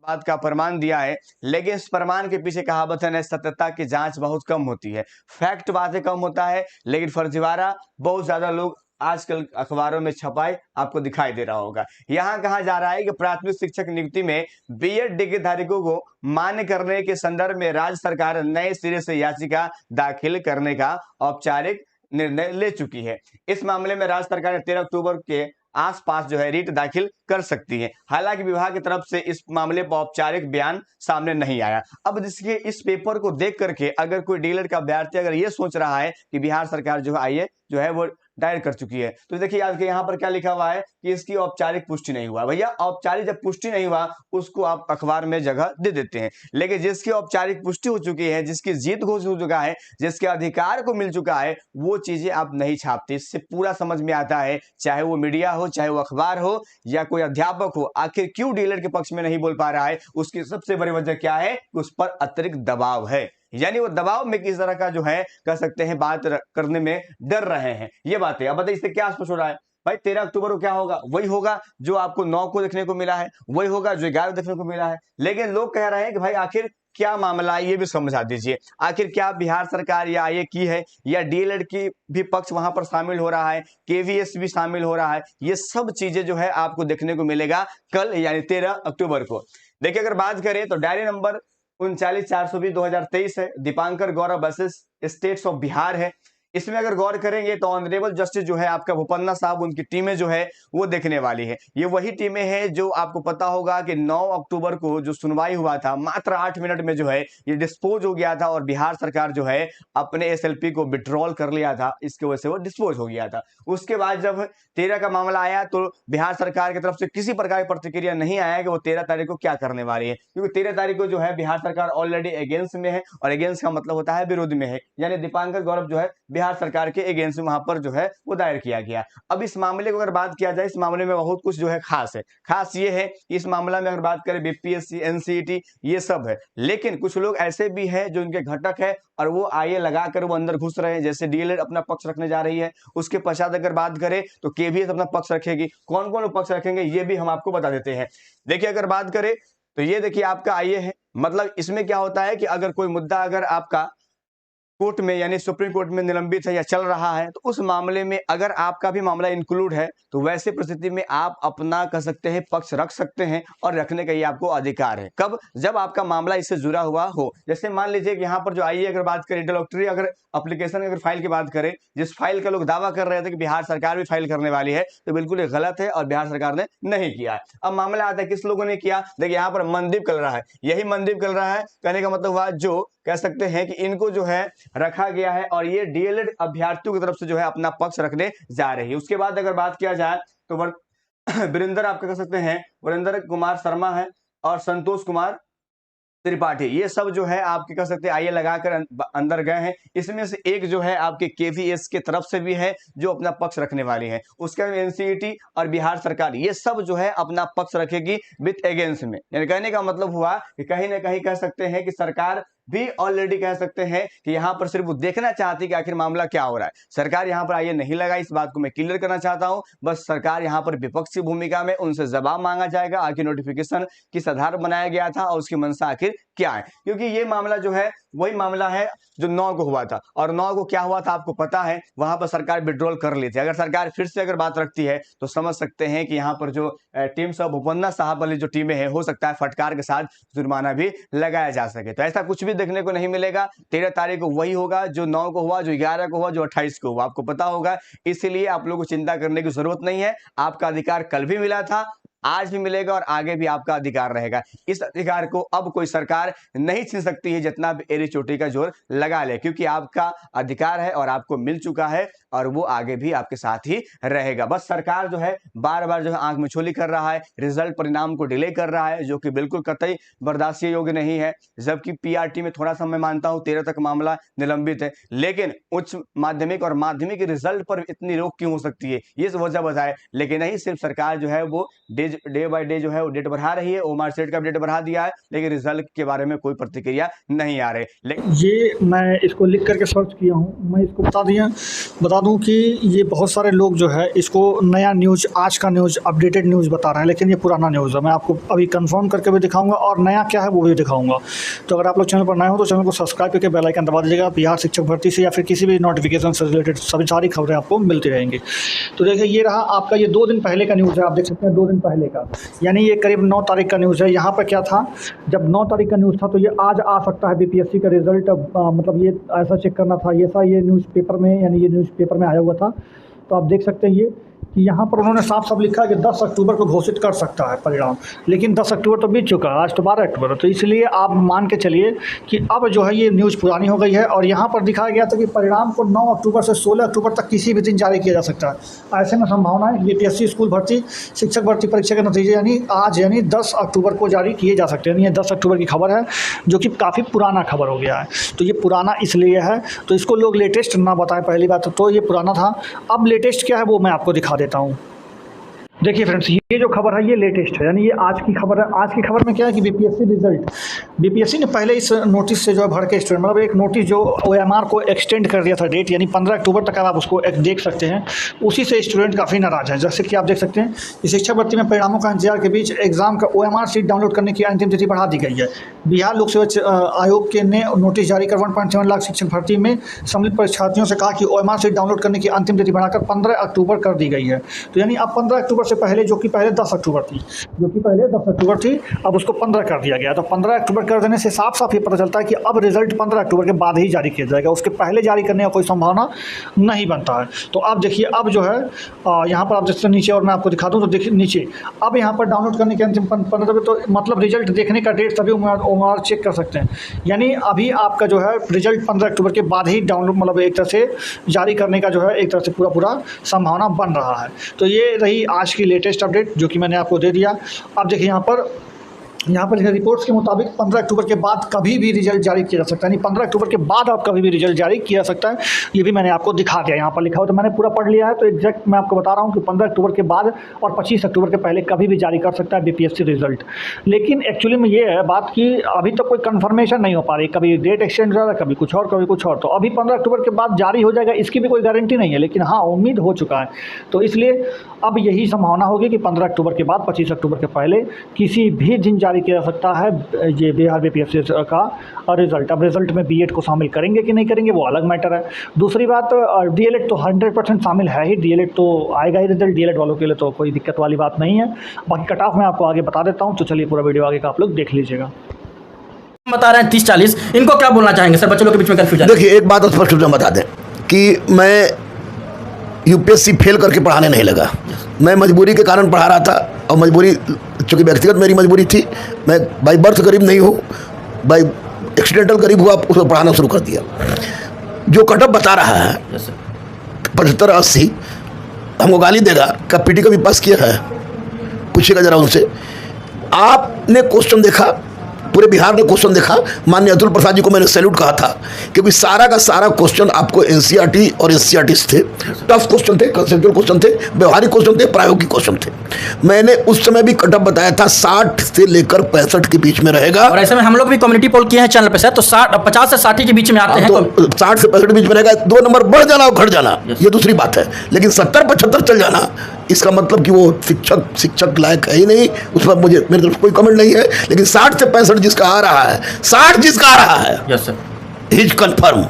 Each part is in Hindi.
बात का प्रमाण दिया है, लेकिन इस प्रमाण के पीछे कहावत है ना, सत्यता की जांच बहुत कम होती है। फैक्ट बातें कम होता है, लेकिन फर्जीवाड़ा बहुत ज्यादा लोग आजकल अखबारों में छपाए आपको दिखाई दे रहा होगा। यहाँ कहा जा रहा है कि प्राथमिक शिक्षक नियुक्ति में बीएड डिग्री धारकों को मान्य करने के संदर्भ में राज्य सरकार नए सिरे से याचिका दाखिल करने का औपचारिक निर्णय ले चुकी है। इस मामले में राज्य सरकार ने 13 अक्टूबर के आसपास जो है रिट दाखिल कर सकती है। हालांकि विभाग की तरफ से इस मामले पर औपचारिक बयान सामने नहीं आया। अब जिसके इस पेपर को देख करके अगर कोई डीएलएड का अभ्यर्थी अगर ये सोच रहा है कि बिहार सरकार जो है आईए जो है वो दायर कर चुकी है, तो देखिए आज के यहाँ पर क्या लिखा हुआ है कि इसकी औपचारिक पुष्टि नहीं हुआ। भैया औपचारिक जब पुष्टि नहीं हुआ उसको आप अखबार में जगह दे देते हैं, लेकिन जिसकी औपचारिक पुष्टि हो चुकी है, जिसकी जीत घोषित हो चुका है, जिसके अधिकार को मिल चुका है, वो चीजें आप नहीं छापते। इससे पूरा समझ में आता है, चाहे वो मीडिया हो, चाहे वो अखबार हो या कोई अध्यापक हो, आखिर क्यों डीएलएड के पक्ष में नहीं बोल पा रहा है। उसकी सबसे बड़ी वजह क्या है? उस पर अतिरिक्त दबाव है, यानी वो दबाव में किस तरह का जो है कह सकते हैं बात करने में डर रहे हैं। ये बातें अब बताइए इससे क्या स्पष्ट हो रहा है? भाई 13 अक्टूबर को क्या होगा? वही होगा जो आपको 9 को देखने को मिला है, वही होगा जो 11 देखने को मिला है। लेकिन लोग कह रहे हैं कि भाई आखिर क्या मामला है, ये भी समझा दीजिए। आखिर क्या बिहार सरकार या आईए की है या डीएलएड की भी पक्ष वहां पर शामिल हो रहा है, केवीएस भी शामिल हो रहा है? ये सब चीजें जो है आपको देखने को मिलेगा कल यानी 13 अक्टूबर को। देखिए अगर बात करें तो डायरी नंबर 39/420/2023 है, दीपांकर गौरव वर्सेस स्टेट्स ऑफ बिहार है। इसमें अगर गौर करेंगे तो ऑनरेबल जस्टिस जो है आपका बोपन्ना साहब, उनकी टीमें जो है वो देखने वाली है। ये वही टीमें हैं जो आपको पता होगा कि 9 अक्टूबर को जो सुनवाई हुआ था, मात्र 8 मिनट में जो है ये डिस्पोज हो गया था और बिहार सरकार जो है अपने एसएलपी को विड्रॉल कर लिया था, इसकी वजह से वो डिस्पोज हो गया था। उसके बाद जब 13 का मामला आया तो बिहार सरकार की तरफ से किसी प्रकार की प्रतिक्रिया नहीं आया कि वो 13 तारीख को क्या करने वाली है, क्योंकि 13 तारीख को जो है बिहार सरकार ऑलरेडी अगेंस्ट में है, और अगेंस्ट का मतलब होता है विरोध में है, यानी दीपांकर गौरव जो है बिहार सरकार के अगेंस्ट में वहां पर जो है वो दायर किया गया। अब इस मामले को अगर बात किया जाए, इस मामले में बहुत कुछ जो है खास है। खास ये है कि इस मामला में अगर बात करें बीपीएससी, एनसीईटी, ये सब है, लेकिन कुछ लोग ऐसे भी है जो इनके घटक है और वो आईए लगाकर वो अंदर घुस रहे हैं। जैसे डीएलएड अपना पक्ष रखने जा रही है, उसके पश्चात अगर बात करें तो केवीएस अपना पक्ष रखेगी। कौन कौन पक्ष रखेंगे ये भी हम आपको बता देते हैं। देखिए अगर बात करें तो ये देखिए आपका आईए है, मतलब इसमें क्या होता है कि अगर कोई मुद्दा अगर आपका कोर्ट में यानी सुप्रीम कोर्ट में निलंबित है या चल रहा है, तो उस मामले में अगर आपका भी मामला इंक्लूड है तो वैसे परिस्थिति में आप अपना कह सकते हैं पक्ष रख सकते हैं, और रखने का ये आपको अधिकार है। कब? जब आपका मामला इससे जुड़ा हुआ हो। जैसे मान लीजिए कि यहाँ पर जो आईए अगर बात करें इंटरलॉक्टरी अगर एप्लीकेशन अगर फाइल की बात करें, जिस फाइल का लोग दावा कर रहे थे कि बिहार सरकार भी फाइल करने वाली है, तो बिल्कुल ये गलत है और बिहार सरकार ने नहीं किया है। अब मामला आता है किस लोगों ने किया। देखिए यहाँ पर मनदीप कलरा है, यही मनदीप कलरा है, कहने का मतलब हुआ जो कह सकते हैं कि इनको जो है रखा गया है और ये डीएलएड अभ्यर्थियों की तरफ से जो है अपना पक्ष रखने जा रही है। उसके बाद अगर बात किया जाए तो वीरेंद्र आपका कह सकते हैं वीरेंद्र कुमार शर्मा है और संतोष कुमार त्रिपाठी, ये सब जो है आपके कह सकते हैं आईए लगाकर अंदर गए हैं। इसमें से एक जो है आपके केवीएस के तरफ से भी है जो अपना पक्ष रखने वाली है। उसके बाद एनसीईटी और बिहार सरकार ये सब जो है अपना पक्ष रखेगी विथ अगेंस्ट में। यानी कहने का मतलब हुआ कि कहीं ना कहीं कह सकते हैं कि सरकार भी ऑलरेडी कह सकते हैं कि यहाँ पर सिर्फ वो देखना चाहती कि आखिर मामला क्या हो रहा है। सरकार यहाँ पर आईए नहीं लगा, इस बात को मैं क्लियर करना चाहता हूँ। बस सरकार यहाँ पर विपक्ष की भूमिका में, उनसे जवाब मांगा जाएगा आखिर नोटिफिकेशन किस आधार बनाया गया था और उसकी मंशा आखिर क्या है, क्योंकि ये मामला जो है वही मामला है जो 9 को हुआ था। और 9 को क्या हुआ था आपको पता है, वहां पर सरकार विड्रॉल कर ली थी। अगर सरकार फिर से अगर बात रखती है तो समझ सकते हैं कि यहाँ पर जो टीम सब बोपन्ना साहब वाली जो टीमें हैं, हो सकता है फटकार के साथ जुर्माना भी लगाया जा सके। तो ऐसा कुछ भी देखने को नहीं मिलेगा। 13 तारीख को वही होगा जो 9 को हुआ, जो 11 को हुआ, जो 28 को हुआ, आपको पता होगा। इसलिए आप लोगों को चिंता करने की जरूरत नहीं है। आपका अधिकार कल भी मिला था, आज भी मिलेगा और आगे भी आपका अधिकार रहेगा। इस अधिकार को अब कोई सरकार नहीं छीन सकती है, जितना भी एड़ी चोटी का जोर लगा ले, क्योंकि आपका अधिकार है और आपको मिल चुका है और वो आगे भी आपके साथ ही रहेगा। बस सरकार जो है बार बार जो है आंख मिचोली कर रहा है, रिजल्ट परिणाम को डिले कर रहा है, जो कि बिल्कुल कतई बर्दाश्त योग्य नहीं है। जबकि पीआरटी में थोड़ा सा मैं मानता हूं 13 तक मामला निलंबित है, लेकिन उच्च माध्यमिक और माध्यमिक रिजल्ट पर इतनी रोक क्यों हो सकती है, ये वजह बताए। लेकिन नहीं, सिर्फ सरकार जो है वो डे बाय डे जो है वो डेट बढ़ा रही है, ओमार सेट का डेट बढ़ा दिया है, लेकिन रिजल्ट के बारे में कोई प्रतिक्रिया नहीं आ रही। लेकिन ये मैं इसको लिख करके सर्च किया हूँ, मैं इसको बता दूँ कि ये बहुत सारे लोग जो है इसको नया न्यूज़, आज का न्यूज़, अपडेटेड न्यूज़ बता रहे हैं, लेकिन ये पुराना न्यूज़ है। मैं आपको अभी कंफर्म करके भी दिखाऊंगा और नया क्या है वो भी दिखाऊंगा। तो अगर आप लोग चैनल पर नए हो तो चैनल को सब्सक्राइब करके बेल आइकन दबा दीजिएगा। बिहार शिक्षक भर्ती से या फिर किसी भी नोटिफिकेशन से रिलेटेड सभी सारी खबरें आपको मिलती रहेंगी। तो देखिए ये रहा आपका, ये 2 दिन पहले का न्यूज़ है, आप देख सकते हैं 2 दिन पहले का, यानी ये करीब 9 तारीख का न्यूज़ है। यहाँ पर क्या था, जब 9 तारीख का न्यूज़ था तो ये आज आ सकता है बीपीएससी का रिजल्ट, मतलब ये ऐसा चेक करना था, ये न्यूज़पेपर में, यानी ये न्यूज़पेपर में आया हुआ था। तो आप देख सकते हैं ये कि यहाँ पर उन्होंने साफ साफ लिखा है कि 10 अक्टूबर को घोषित कर सकता है परिणाम, लेकिन 10 अक्टूबर तो बीत चुका है, आज तो 12 अक्टूबर है। तो इसलिए आप मान के चलिए कि अब जो है ये न्यूज़ पुरानी हो गई है। और यहाँ पर दिखाया गया था कि परिणाम को 9 अक्टूबर से 16 अक्टूबर तक किसी भी दिन जारी किया जा सकता है। ऐसे में संभावना है बीपीएससी स्कूल भर्ती शिक्षक भर्ती परीक्षा के नतीजे यानी आज यानी 10 अक्टूबर को जारी किए जा सकते हैं। ये 10 अक्टूबर की खबर है, जो कि काफ़ी पुराना खबर हो गया है। तो ये पुराना इसलिए है, तो इसको लोग लेटेस्ट ना बताएं, पहली बात तो ये पुराना था। अब लेटेस्ट क्या है वो मैं आपको दिखा देता हूँ। देखिए फ्रेंड्स, ये जो खबर है ये लेटेस्ट है, यानी ये आज की खबर है। आज की खबर में क्या है कि बीपीएससी ने पहले इस नोटिस से जो है भर के स्टूडेंट, मतलब एक नोटिस जो ओएमआर को एक्सटेंड कर दिया था डेट, यानी 15 अक्टूबर तक आप उसको देख सकते हैं। उसी से स्टूडेंट काफ़ी नाराज हैं। जैसे कि आप देख सकते हैं, शिक्षक भर्ती में परिणामों का इंतजार के बीच एग्जाम का ओएमआर सीट डाउनलोड करने की अंतिम तिथि बढ़ा दी गई है। बिहार लोक सेवा आयोग के ने नोटिस जारी कर 1.7 लाख शिक्षक भर्ती में सम्मिलित परीक्षार्थियों से कहा कि ओएमआर सीट डाउनलोड करने की अंतिम तिथि बढ़ाकर 15 अक्टूबर कर दी गई है। तो यानी अब 15 अक्टूबर से पहले, जो कि पहले 10 अक्टूबर थी, अब उसको 15 कर दिया गया। तो 15 अक्टूबर कर देने से साफ साफ ये पता चलता है कि अब रिजल्ट 15 अक्टूबर के बाद ही जारी किया जाएगा, उसके पहले जारी करने का कोई संभावना नहीं बनता है। तो अब देखिए, अब जो है यहाँ पर आप देखते हैं नीचे, और मैं आपको दिखा दूँ तो देखिए नीचे, अब यहाँ पर डाउनलोड करने के अंतिम 15, तो मतलब रिजल्ट देखने का डेट सभी उम्मीदवार चेक कर सकते हैं। यानी अभी आपका जो है रिजल्ट 15 अक्टूबर के बाद ही डाउनलोड, मतलब एक तरह से जारी करने का जो है एक तरह से पूरा संभावना बन रहा है। तो ये रही आज की लेटेस्ट अपडेट जो कि मैंने आपको दे दिया। अब देखिए यहाँ पर रिपोर्ट्स के मुताबिक 15 अक्टूबर के बाद कभी भी रिजल्ट जारी किया जा सकता है, यानी 15 अक्टूबर के बाद आप कभी भी रिजल्ट जारी किया जा सकता है। ये भी मैंने आपको दिखा दिया, यहाँ पर लिखा हो तो मैंने पूरा पढ़ लिया है। तो एग्जैक्ट मैं आपको बता रहा हूँ कि 15 अक्टूबर के बाद और 25 अक्टूबर के पहले कभी भी जारी कर सकता है बीपीएससी रिजल्ट। लेकिन एक्चुअली में ये है बात कि अभी तक कोई कन्फर्मेशन नहीं हो पा रही, कभी डेट एक्सटेंड हो रहा है, कभी कुछ और कभी कुछ और। तो अभी 15 अक्टूबर के बाद जारी हो जाएगा इसकी भी कोई गारंटी नहीं है, लेकिन हाँ उम्मीद हो चुका है। तो इसलिए अब यही संभावना होगी कि 15 अक्टूबर के बाद 25 अक्टूबर के पहले किसी भी दिन जारी किया जा सकता है ये बिहार बीपीएससी का रिजल्ट। अब रिजल्ट में बीएड को शामिल करेंगे कि नहीं करेंगे वो अलग मैटर है। दूसरी बात, डीएलएड तो 100% शामिल है ही, डीएलएड तो आएगा ही रिजल्ट, डीएलएड वालों के लिए तो कोई दिक्कत वाली बात नहीं है। बाकी कट ऑफ मैं आपको आगे बता देता हूँ, तो चलिए पूरा वीडियो आगे का आप लोग देख लीजिएगा। बता रहे हैं 30-40, इनको क्या बोलना चाहेंगे सर, बच्चों के बीच में कंफ्यूजन? देखिए, एक बात स्पष्ट रूप से बता दें कि मैं यूपीएससी फेल करके पढ़ाने नहीं लगा। मैं मजबूरी के कारण पढ़ा रहा था, और मजबूरी चूँकि व्यक्तिगत मेरी मजबूरी थी, मैं बाई बर्थ गरीब नहीं हूँ, बाई एक्सीडेंटल गरीब हुआ, उसको पढ़ाना शुरू कर दिया। जो कटअप बता रहा है 75-80, हमको गाली देगा, क्या पीटी का भी पास किया है? पूछिएगा जरा उनसे। आपने क्वेश्चन देखा, पूरे बिहार ने क्वेश्चन देखा। माननीय अतुल प्रसाद जी को मैंने सैल्यूट कहा था, क्योंकि सारा का सारा क्वेश्चन आपको एनसीईआरटी और एससीईआरटी थे। टफ क्वेश्चन थे, कंसेप्चुअल क्वेश्चन थे, व्यवहारिक क्वेश्चन थे, प्रायोगिक क्वेश्चन थे। मैंने उस समय भी कटअप बताया था 60 से लेकर 65 के बीच में रहेगा। और ऐसे में हम लोग भी कम्युनिटी पोल किए हैं चैनल पे सर, तो 50 से 60 के बीच में आते हैं। तो 60 से 65 के बीच में रहेगा। 2 नंबर बढ़ जाना और घट जाना ये दूसरी बात है, लेकिन 70-75 चल जाना, इसका मतलब कि वो शिक्षक लायक है ही नहीं। उस पर मुझे मेरी तरफ कोई कमेंट नहीं है। लेकिन 60 से 65 जिसका आ रहा है, 60 जिसका आ रहा है, yes sir, is confirm.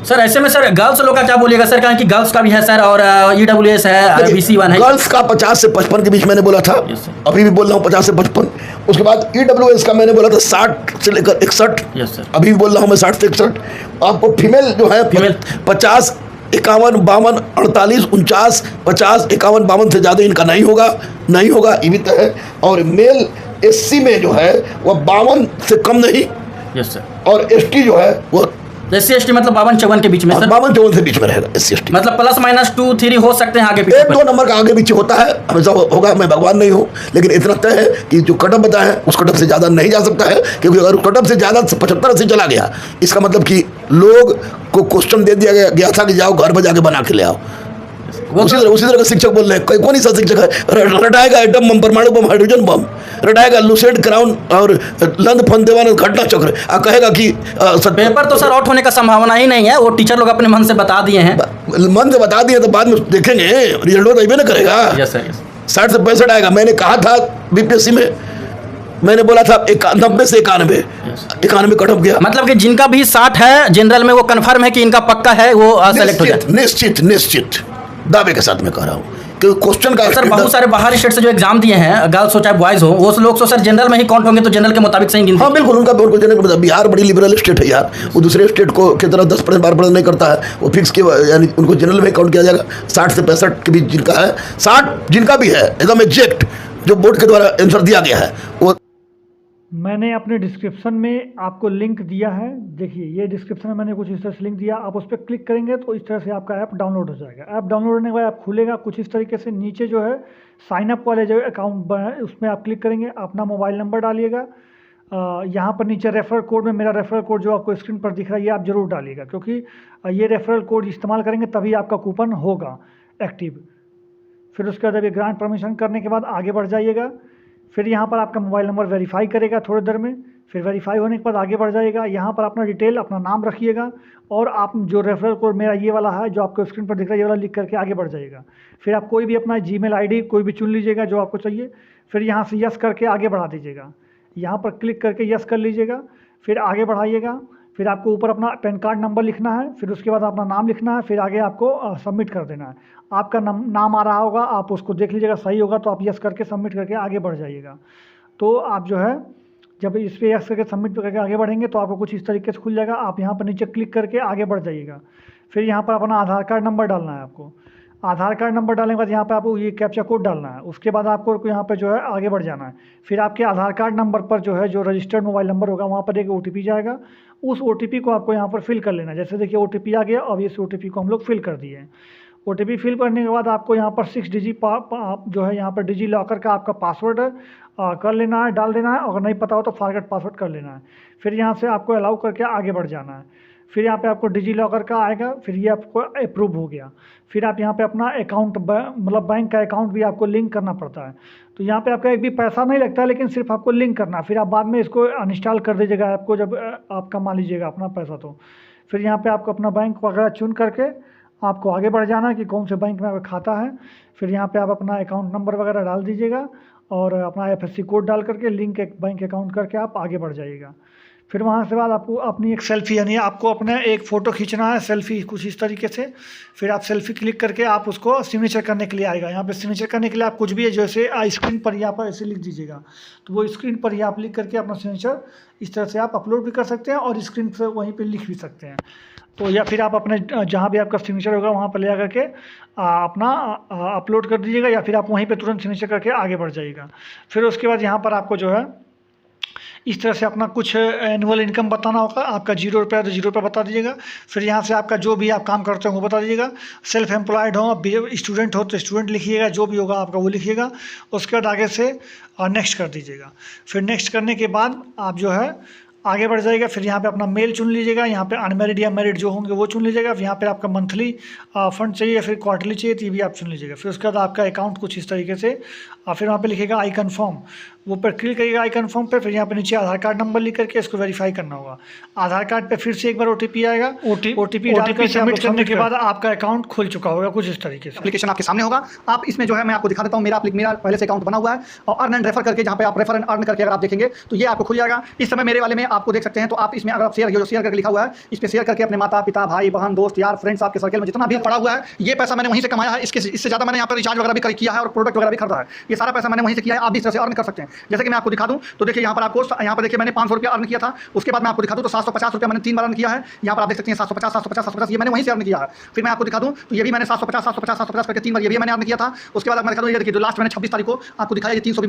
Sir ऐसे में सर गर्ल्स लोग का क्या बोलिएगा सर, कारण कि गर्ल्स का भी है सर, और ईडब्ल्यूएस है, BC1 है। गर्ल्स का 50 से 55 के बीच मैंने बोला था, अभी भी बोल रहा हूँ 50 से 55। उसके बाद ईडब्ल्यूएस का मैंने बोला था 60 से लेकर 61, अभी भी बोल रहा हूँ मैं 60 से 61। आपको फीमेल जो है 50, 51, 52, 48, 49, 50, 51, 52 से ज़्यादा इनका नहीं होगा, ये भी तय है। और मेल एससी में जो है वह 52 से कम नहीं, यस सर, और एसटी जो है वो SC/ST मतलब 52-54 के बीच में सर, 52-54 से बीच में रहेगा SC/ST। मतलब +-2-3 हो सकते हैं आगे पीछे, 1-2 नंबर का आगे पीछे होता है, हमेशा होगा। मैं भगवान नहीं हूँ, लेकिन इतना तय है कि जो कटअप बताया है उस कटअप से ज़्यादा नहीं जा सकता है। क्योंकि अगर कटअप से ज़्यादा 75-80 चला गया, इसका मतलब कि लोग को क्वेश्चन दे दिया गया था कि जाओ घर पर जाके बना के ले आओ। उसी तरह का शिक्षक बोल रहे हैं। कौन सा शिक्षक है? रटाएगा एटम बम, परमाणु बम, हाइड्रोजन बम, रटाएगा लूसेंट, क्राउन और लंद फंद देवानंद घटना चक्र, कहेगा कि पेपर तो सर आउट होने का संभावना ही नहीं है, वो टीचर लोग अपने मन से बता दिए हैं। मन से बता दिए तो बाद में देखेंगे, रिजल्ट तो अभी ना करेगा। यस सर, 60 से 65 आएगा। मैंने कहा था बीपीएससी में, मैंने बोला था 90 से 91 कट ऑफ गया। मतलब कि जिनका भी 60 है जनरल में, वो कंफर्म है कि इनका पक्का है, वो सेलेक्ट हो जाए। निश्चित दावे के साथ मैं कह रहा हूँ कि क्वेश्चन का सर बहुत सारे बाहर स्टेट से जो एग्जाम दिए हैं, गर्ल्स हो चाहे बॉयज हो, वो लोग तो सर जनरल में ही काउंट होंगे, तो जनरल के मुताबिक सही गिनती। हाँ बिल्कुल, उनका बिल्कुल जनरल के मुताबिक। बिहार बड़ी लिबरल स्टेट है यार, वो दूसरे स्टेट को की तरह 10% 12% नहीं करता है, वो फिक्स के, यानी उनको जनरल में काउंट किया जाएगा। 60 से 65 के बीच जिनका है, 60 जिनका भी है एकदम एग्जैक्ट जो बोर्ड के द्वारा आंसर दिया गया है, वो मैंने अपने डिस्क्रिप्शन में आपको लिंक दिया है। देखिए ये डिस्क्रिप्शन में मैंने कुछ इस तरह से लिंक दिया, आप उस पर क्लिक करेंगे तो इस तरह से आपका ऐप डाउनलोड हो जाएगा। ऐप डाउनलोड होने के बाद आप खुलेगा कुछ इस तरीके से। नीचे जो है साइन अप वाले जो अकाउंट बना है उसमें आप क्लिक करेंगे, अपना मोबाइल नंबर डालिएगा। यहाँ पर नीचे रेफरल कोड में मेरा रेफरल कोड जो आपको स्क्रीन पर दिख रहा है ये आप ज़रूर डालिएगा, क्योंकि ये रेफरल कोड इस्तेमाल करेंगे तभी आपका कूपन होगा एक्टिव। फिर उसके बाद अभी ग्रांट परमिशन करने के बाद आगे बढ़ जाइएगा। फिर यहाँ पर आपका मोबाइल नंबर वेरीफाई करेगा थोड़ी देर में। फिर वेरीफाई होने के बाद आगे बढ़ जाएगा। यहाँ पर अपना डिटेल, अपना नाम रखिएगा और आप जो रेफरल कोड मेरा ये वाला है जो आपको स्क्रीन पर दिख रहा है ये वाला लिख करके आगे बढ़ जाइएगा। फिर आप कोई भी अपना जीमेल आईडी कोई भी चुन लीजिएगा जो आपको चाहिए। फिर यहाँ से यस करके आगे बढ़ा दीजिएगा। यहाँ पर क्लिक करके यस कर लीजिएगा, फिर आगे बढ़ाइएगा। फिर आपको ऊपर अपना पैन कार्ड नंबर लिखना है, फिर उसके बाद अपना नाम लिखना है, फिर आगे आपको सबमिट कर देना है। आपका नाम आ रहा होगा, आप उसको देख लीजिएगा, सही होगा तो आप यस करके सबमिट करके आगे बढ़ जाइएगा। तो आप जो है जब इस पर यस करके सबमिट करके आगे बढ़ेंगे तो आपको कुछ इस तरीके से खुल जाएगा। आप यहाँ पर नीचे क्लिक करके आगे बढ़ जाइएगा। फिर यहाँ पर अपना आधार कार्ड नंबर डालना है आपको। आधार कार्ड नंबर डालने के बाद यहाँ पे आपको ये कैप्चा कोड डालना है। उसके बाद आपको यहाँ पे जो है आगे बढ़ जाना है। फिर आपके आधार कार्ड नंबर पर जो है जो रजिस्टर्ड मोबाइल नंबर होगा वहाँ पर एक OTP जाएगा। उस OTP को आपको यहाँ पर फिल कर लेना है। जैसे देखिए OTP आ गया, अब इस OTP को हम लोग फिल कर दिए हैं। OTP फिल करने के बाद आपको यहाँ पर 6 डिजिट जो है यहाँ पर डिजी लॉकर का आपका पासवर्ड कर लेना है, डाल देना है। अगर नहीं पता हो तो फॉरगेट पासवर्ड कर लेना है। फिर यहाँ से आपको अलाउ करके आगे बढ़ जाना है। फिर यहाँ पे आपको डिजी लॉकर का आएगा, फिर ये आपको अप्रूव हो गया। फिर आप यहाँ पे अपना अकाउंट मतलब बैंक का अकाउंट भी आपको लिंक करना पड़ता है। तो यहाँ पे आपका एक भी पैसा नहीं लगता है, लेकिन सिर्फ आपको लिंक करना है। फिर आप बाद में इसको अनइंस्टॉल कर दीजिएगा आपको जब आप कमा लीजिएगा अपना पैसा। तो फिर यहाँ पे आपको अपना बैंक वगैरह चुन करके आपको आगे बढ़ जाना है कि कौन से बैंक में आपका खाता है। फिर यहाँ पे आप अपना अकाउंट नंबर वगैरह डाल दीजिएगा और अपना IFSC कोड डाल करके लिंक एक बैंक अकाउंट करके आप आगे बढ़ जाइएगा। फिर वहाँ से बाद आपको अपनी एक सेल्फ़ी यानी आपको अपना एक फ़ोटो खींचना है, सेल्फ़ी कुछ इस तरीके से। फिर आप सेल्फ़ी क्लिक करके आप उसको सिग्नेचर करने के लिए आएगा। यहाँ पे सिग्नेचर करने के लिए आप कुछ भी है जैसे स्क्रीन पर यहाँ पर ऐसे लिख दीजिएगा, तो वो स्क्रीन पर ही आप लिख करके अपना सिग्नेचर इस तरह से आप अपलोड भी कर सकते हैं और स्क्रीन पर वहीं पर लिख भी सकते हैं। तो या फिर आप अपने जहाँ भी आपका सिग्नेचर होगा वहाँ पर ले जा करके अपना अपलोड कर दीजिएगा, या फिर आप वहीं पे तुरंत सिग्नेचर करके आगे बढ़ जाइएगा। फिर उसके बाद यहाँ पर आपको जो है इस तरह से अपना कुछ एनुअल इनकम बताना होगा। आपका 0 रुपया तो 0 रुपया बता दीजिएगा। फिर यहाँ से आपका जो भी आप काम करते हो वो बता दीजिएगा। सेल्फ एम्प्लॉयड हो, स्टूडेंट हो तो स्टूडेंट लिखिएगा, जो भी होगा आपका वो लिखिएगा। उसके बाद आगे से नेक्स्ट कर दीजिएगा। फिर नेक्स्ट करने के बाद आप जो है आगे बढ़ जाएगा। फिर यहाँ पे अपना मेल चुन लीजिएगा, यहाँ पे अनमेरिड या मैरिड जो होंगे वो चुन लीजिएगा। फिर यहाँ पे आपका मंथली फंड चाहिए या फिर क्वार्टरली चाहिए तो ये भी आप चुन लीजिएगा। फिर उसके बाद आपका अकाउंट कुछ इस तरीके से फिर वहाँ पे लिखेगा आई कन्फर्म, वो पर क्लिक करिएगा आई कन्फर्म पे। फिर यहाँ पे नीचे आधार कार्ड नंबर लिख करके इसको वेरीफाई करना होगा। आधार कार्ड पे फिर से एक बार OTP आएगा। OTP सबमिट करने के बाद आपका अकाउंट खुल चुका होगा कुछ इस तरीके से। एप्लीकेशन आपके सामने होगा। आप इसमें जो है मैं आपको दिखा देता हूँ, मेरा पहले से अकाउंट बना हुआ है और अर्न एंड रेफर करके जहाँ पे आप रेफर एंड अर्न करके अगर आप देखेंगे तो ये आपको खुल जाएगा। इस समय मेरे वाले में आपको देख सकते हैं। तो आप इसमें अगर आप शेयर करके लिखा हुआ है, इस पर शेयर करके अपने माता पिता भाई बहन दोस्त यार फ्रेंड्स आपके सर्कल में जितना भी पड़ा हुआ है ये पैसा मैंने वहीं से कमाया है। इससे ज़्यादा मैंने यहाँ पर रिचार्ज वगैरह भी किया है और प्रोडक्ट वगैरह भी खरीदा है। ये सारा पैसा मैंने वहीं से किया है। आप भी इस तरह से अर्न कर सकते हैं। जैसे कि मैं आपको दिखा दूं तो देखिए यहाँ पर आपको यहाँ पर देखिए मैंने 500 रुपया अर्न किया था। उसके बाद मैं आपको दिखा दूं तो 750 रुपया मैंने 3 बार अर्न किया है। यहाँ पर आप देख सकते हैं 750 ये मैंने वहीं से अर्न किया है। फिर मैं आपको दिखा दूं तो ये भी मैंने 750 करके 3 बार ये भी मैंने अर्न किया था। उसके बाद मैं दिखा दूं ये देखिए जो लास्ट मैंने 26 तारीख को आपको दिखाया ये 300 भी